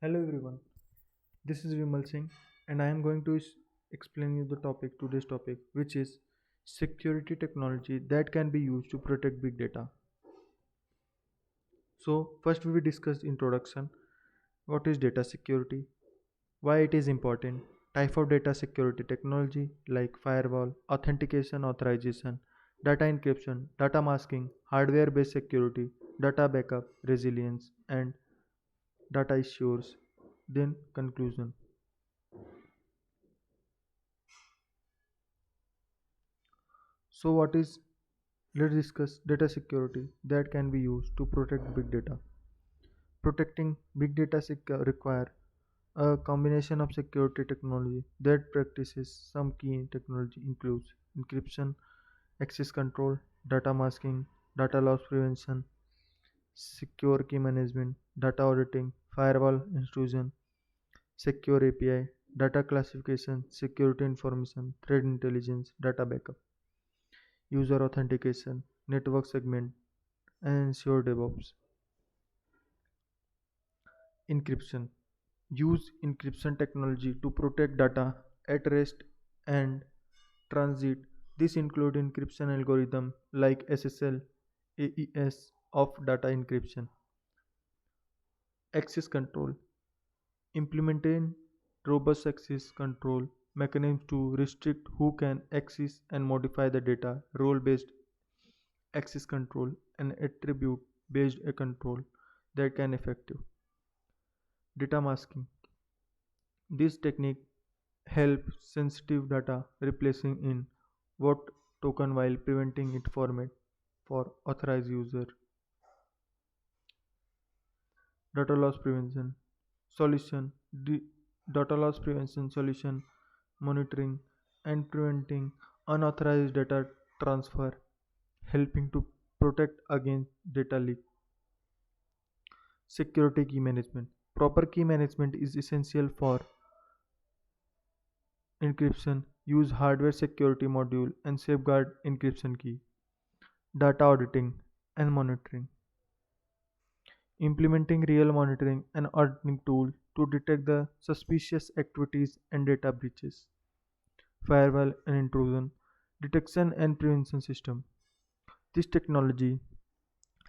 Hello everyone, this is Vimal Singh and I am going to explain you the today's topic, which is security technology that can be used to protect big data. So first we will discuss introduction. What is data security? Why it is important? Type of data security technology like firewall, authentication, authorization, data encryption, data masking, hardware based security, data backup, resilience and data issues. Then conclusion. So what is Let's discuss data security that can be used to protect big data. Protecting big data require a combination of security technology that practices some key technology includes encryption, access control, data masking, data loss prevention, secure key management, data auditing, firewall intrusion, secure API, data classification, security information, threat intelligence, data backup, user authentication, network segment, and ensure DevOps. Encryption. Use encryption technology to protect data at rest and transit. This includes encryption algorithm like SSL, AES of data encryption. Access control. Implementing robust access control mechanisms to restrict who can access and modify the data. Role-based access control and attribute-based control that can effective. Data masking. This technique helps sensitive data replacing in what token while preventing it format for authorized user. Data loss prevention solution. Data loss prevention solution monitoring and preventing unauthorized data transfer, helping to protect against data leak. Security key management. Proper key management is essential for encryption. Use hardware security module and safeguard encryption key. Data auditing and monitoring. Implementing real monitoring and auditing tool to detect the suspicious activities and data breaches. Firewall and intrusion detection and prevention system. This technology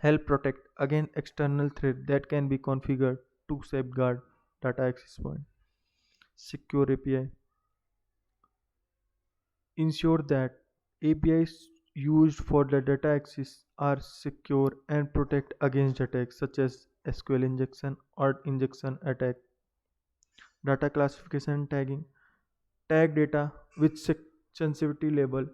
help protect against external threat that can be configured to safeguard data access point. Secure API ensure that APIs used for the data access are secure and protect against attacks such as SQL injection or injection attack. Data classification and tagging tag data with sensitivity label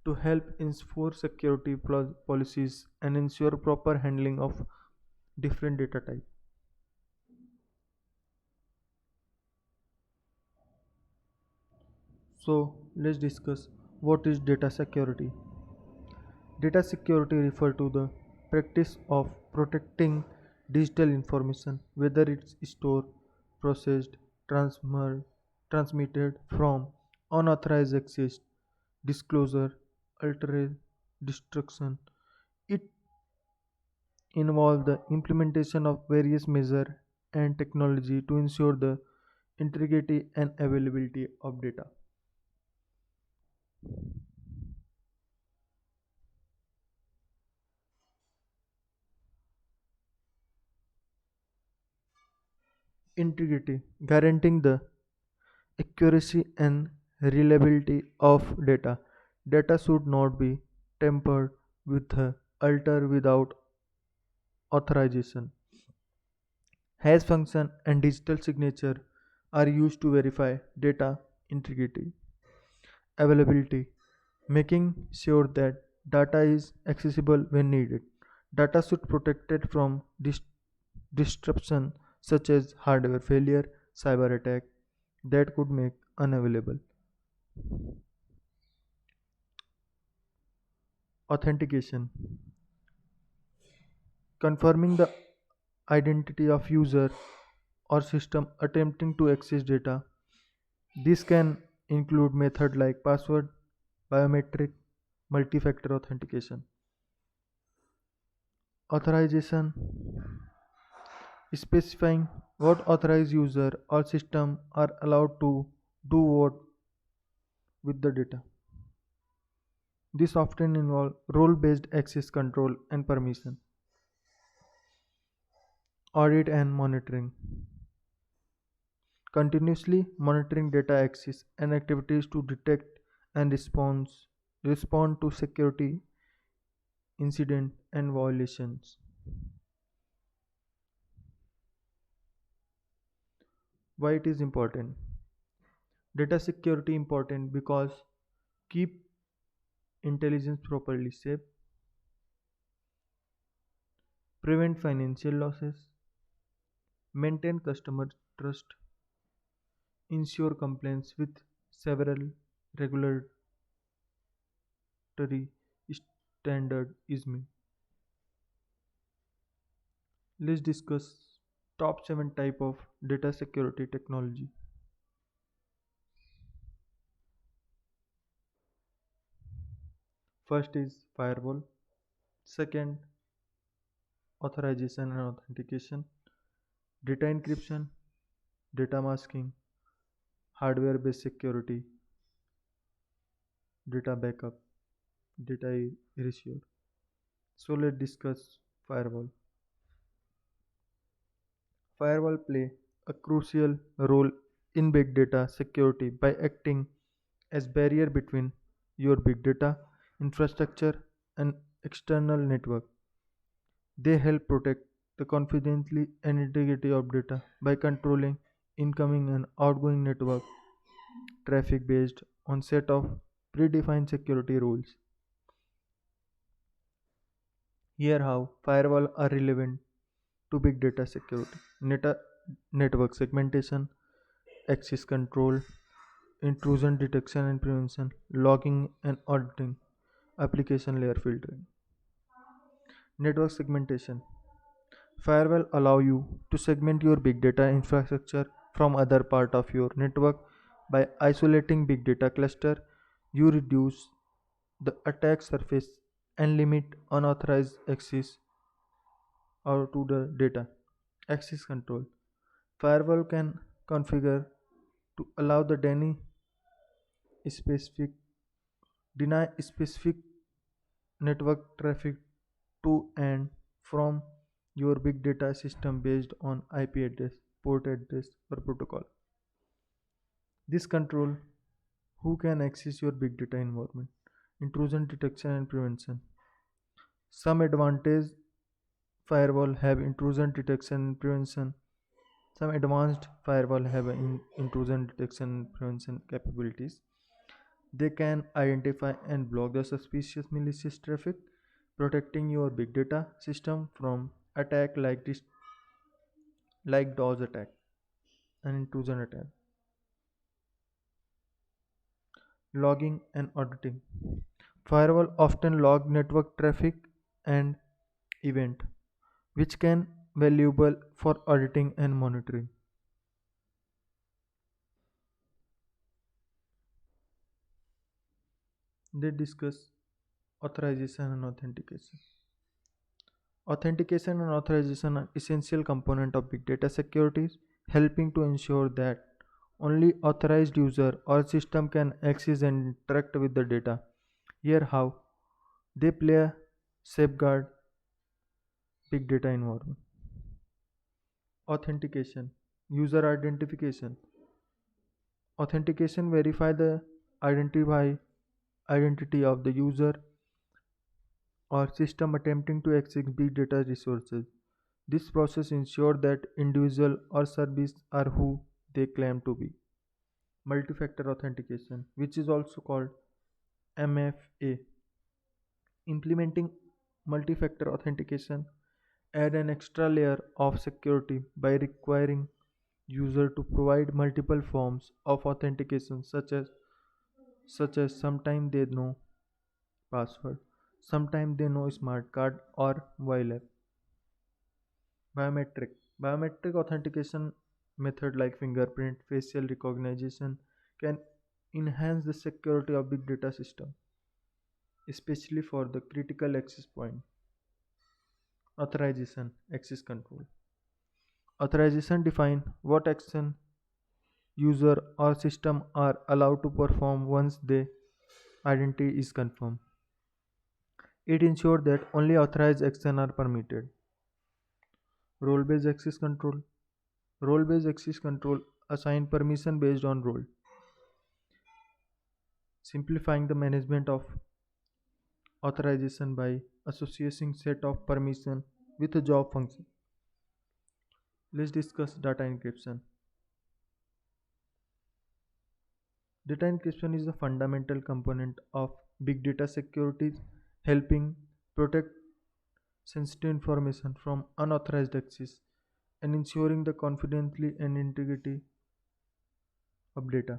to help enforce security policies and ensure proper handling of different data types. So let's discuss what is data security. Data security refers to the practice of protecting digital information, whether it's stored, processed, transmitted from unauthorized access, disclosure, altered, destruction. It involves the implementation of various measures and technology to ensure the integrity and availability of data. Integrity, guaranteeing the accuracy and reliability of data. Data should not be tampered with, altered without authorization. Hash function and digital signature are used to verify data integrity. Availability, making sure that data is accessible when needed. Data should be protected from disruption such as hardware failure, cyber attack that could make unavailable. Authentication, confirming the identity of user or system attempting to access data. This can include methods like password, biometric, multi-factor authentication. Authorization, specifying What authorized user or system are allowed to do what with the data. This often involves role-based access control and permission, audit and monitoring. Continuously monitoring data access and activities to detect and respond to security incident and violations. Why it is important? Data security important because keep intelligence properly safe, prevent financial losses, maintain customer trust, ensure compliance with several regulatory standard is met. Let's discuss top 7 type of data security technology. First is firewall, second authorization and authentication, data encryption, data masking, hardware based security, data backup, data erasure. So let's discuss firewall. Firewall play a crucial role in big data security by acting as barrier between your big data infrastructure and external network. They help protect the confidentiality and integrity of data by controlling incoming and outgoing network traffic based on set of predefined security rules. Here how firewall are relevant to big data security. Network segmentation, access control, intrusion detection and prevention, logging and auditing, application layer filtering. Network segmentation. Firewall allow you to segment your big data infrastructure from other part of your network by isolating big data cluster. You reduce the attack surface and limit unauthorized access or to the data. Access control. Firewall can configure to allow the specific deny specific network traffic to and from your big data system based on IP address, port address, or protocol. This control who can access your big data environment. Intrusion detection and prevention. Some advantage firewall have intrusion detection and prevention. Some advanced firewall have intrusion detection and prevention capabilities. They can identify and block the suspicious malicious traffic, protecting your big data system from attack like this, like DOS attack and intrusion attack. Logging and auditing. Firewall often log network traffic and event, which can valuable for auditing and monitoring. They discuss authorization and authentication. Authentication and authorization are essential component of big data security, helping to ensure that only authorized user or system can access and interact with the data. Here how they play a safeguard big data environment. Authentication, user identification. Authentication verify the identify identity of the user or system attempting to access big data resources. This process ensures that individual or service are who they claim to be. Multi-factor authentication, which is also called MFA. Implementing multi-factor authentication add an extra layer of security by requiring user to provide multiple forms of authentication such as sometimes they know password, sometimes they know smart card or mobile app. Biometric authentication method like fingerprint, facial recognition can enhance the security of big data system, especially for the critical access point. Authorization, access control. Authorization define what action user or system are allowed to perform once their identity is confirmed. It ensures that only authorized actions are permitted. Role-based access control. Role-based access control assign permission based on role, simplifying the management of authorization by associating set of permission with a job function. Let's discuss data encryption. Data encryption is a fundamental component of big data security, helping protect sensitive information from unauthorized access and ensuring the confidentiality and integrity of data.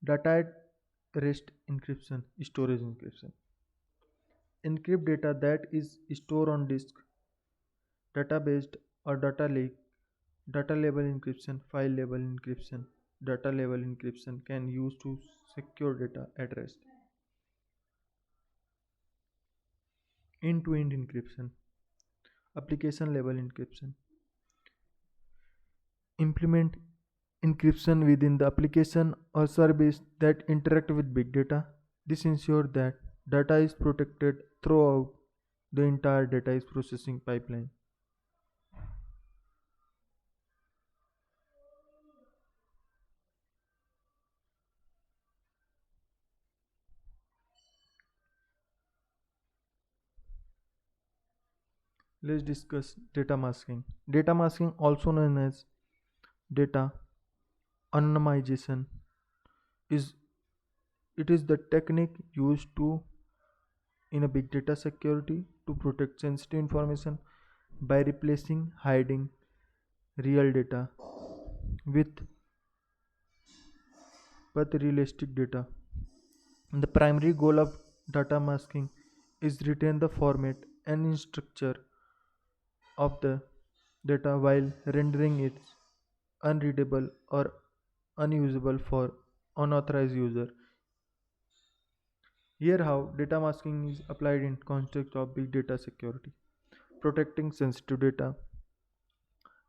Data at rest encryption, storage encryption. Encrypt data that is stored on disk, database or data lake. Data level encryption, file level encryption. Data level encryption can use to secure data at rest. End-to-end encryption, application level encryption. Implement encryption within the application or service that interact with big data. This ensures that data is protected throughout the entire data is processing pipeline. Let's discuss data masking. Data masking, also known as data anonymization, is it is the technique used to in a big data security to protect sensitive information by replacing hiding real data with but realistic data. The primary goal of data masking is retain the format and structure of the data while rendering it unreadable or unusable for unauthorized user. Here how data masking is applied in context of big data security. Protecting sensitive data,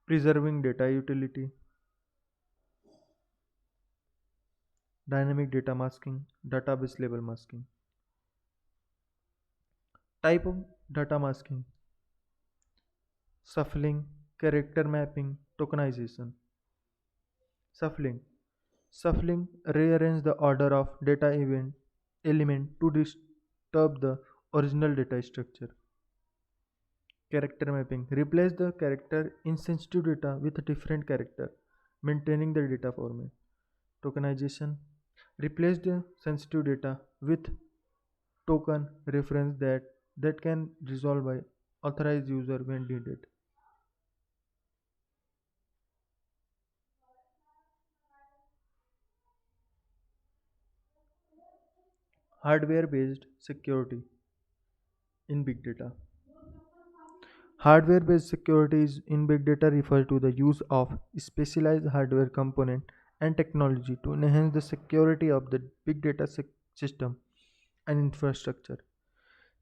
preserving data utility, dynamic data masking, database level masking. Type of data masking: shuffling, character mapping, tokenization. Shuffling. Shuffling rearrange the order of data event element to disturb the original data structure. Character mapping. Replace the character in sensitive data with a different character, maintaining the data format. Tokenization. Replace the sensitive data with token reference that can resolve by authorized user when needed. Hardware based security in big data. Hardware based securities in big data refer to the use of specialized hardware component and technology to enhance the security of the big data system and infrastructure.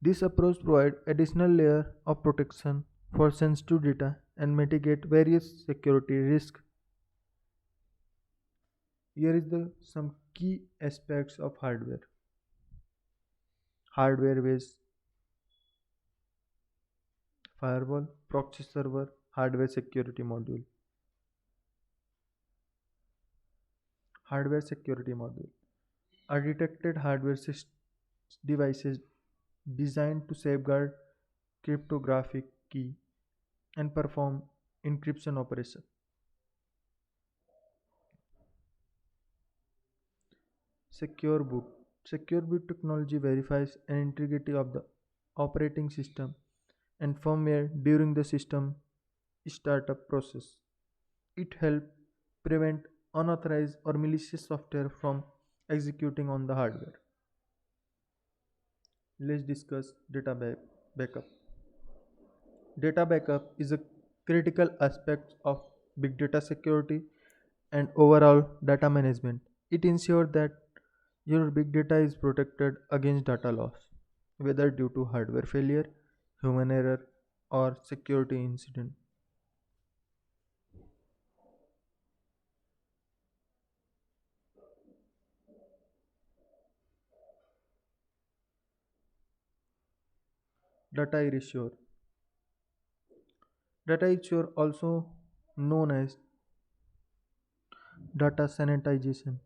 This approach provides additional layer of protection for sensitive data and mitigate various security risks. Here is the some key aspects of hardware. Hardware based firewall, proxy server, hardware security module. Hardware security module are detected hardware devices designed to safeguard cryptographic key and perform encryption operation. Secure boot. Secure boot technology verifies an integrity of the operating system and firmware during the system startup process. It helps prevent unauthorized or malicious software from executing on the hardware. Let's discuss backup. Data backup is a critical aspect of big data security and overall data management. It ensures that your big data is protected against data loss, whether due to hardware failure, human error, or security incident. Data erasure. Data erasure, also known as data sanitization,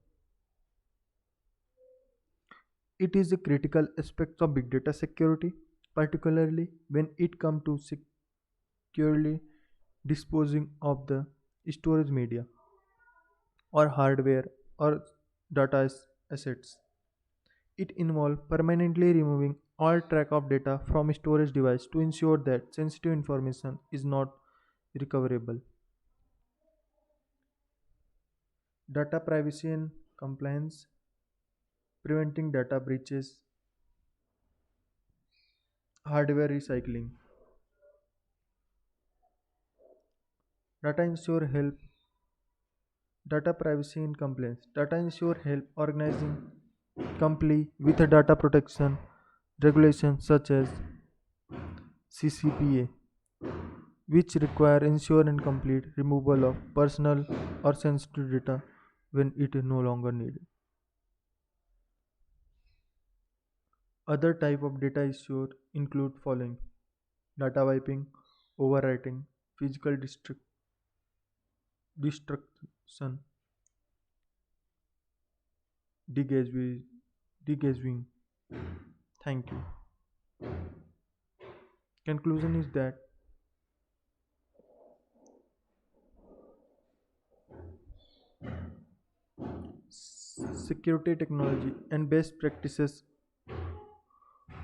it is a critical aspect of big data security, particularly when it comes to securely disposing of the storage media or hardware or data assets. It involves permanently removing all track of data from a storage device to ensure that sensitive information is not recoverable. Data privacy and compliance, preventing data breaches, hardware recycling. Data ensure help Data privacy and compliance. Data ensure help organizing comply with the data protection regulations such as CCPA, which require ensure and complete removal of personal or sensitive data when it is no longer needed. Other type of data issue include following: data wiping, overwriting, physical destruction, degazing. degazing. Thank you. Conclusion is that security technology and best practices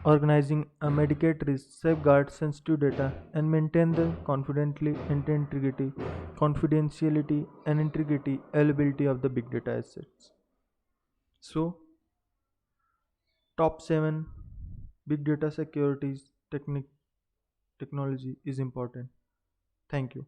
organizing a Medicaid risk safeguard sensitive data and maintain the confidentiality and integrity availability of the big data assets. So, top 7 big data securities technique technology is important. Thank you.